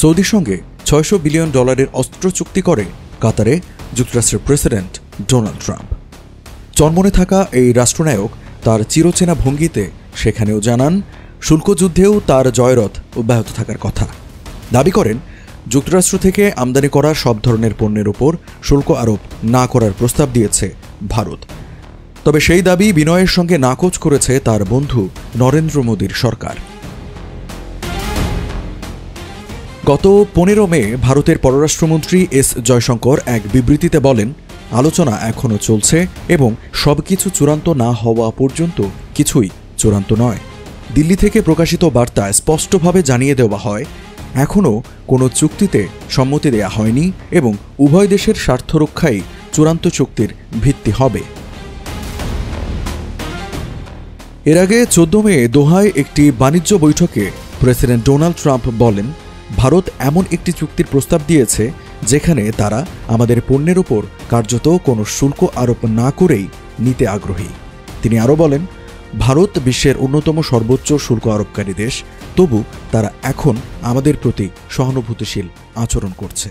সৌদির সঙ্গে $600 বিলিয়ন অস্ত্র চুক্তি করে কাতারে যুক্তরাষ্ট্রের প্রেসিডেন্ট ডোনাল্ড ট্রাম্প। চরমনে থাকা এই রাষ্ট্রনায়ক তার চিরচেনা ভঙ্গিতে সেখানেও জানান শুল্ক যুদ্ধেও তার জয়রথ অব্যাহত থাকার কথা। দাবি করেন যুক্তরাষ্ট্র থেকে আমদানি করা সব ধরনের পণ্যের ওপর শুল্ক আরোপ না করার প্রস্তাব দিয়েছে ভারত। তবে সেই দাবি বিনয়ের সঙ্গে নাকচ করেছে তার বন্ধু নরেন্দ্র মোদীর সরকার। গত 15 মে ভারতের পররাষ্ট্রমন্ত্রী এস জয়শঙ্কর এক বিবৃতিতে বলেন, আলোচনা এখনও চলছে এবং সবকিছু চূড়ান্ত না হওয়া পর্যন্ত কিছুই চূড়ান্ত নয়। দিল্লি থেকে প্রকাশিত বার্তায় স্পষ্টভাবে জানিয়ে দেওয়া হয়, এখনও কোনো চুক্তিতে সম্মতি দেয়া হয়নি এবং উভয় দেশের স্বার্থ রক্ষাই চূড়ান্ত চুক্তির ভিত্তি হবে। এর আগে 14 মে দোহায় একটি বাণিজ্য বৈঠকে প্রেসিডেন্ট ডোনাল্ড ট্রাম্প বলেন, ভারত এমন একটি চুক্তির প্রস্তাব দিয়েছে যেখানে তারা আমাদের পণ্যের ওপর কার্যত কোনো শুল্ক আরোপ না করেই নিতে আগ্রহী। তিনি আরও বলেন, ভারত বিশ্বের অন্যতম সর্বোচ্চ শুল্ক আরোপকারী দেশ, তবু তারা এখন আমাদের প্রতি সহানুভূতিশীল আচরণ করছে।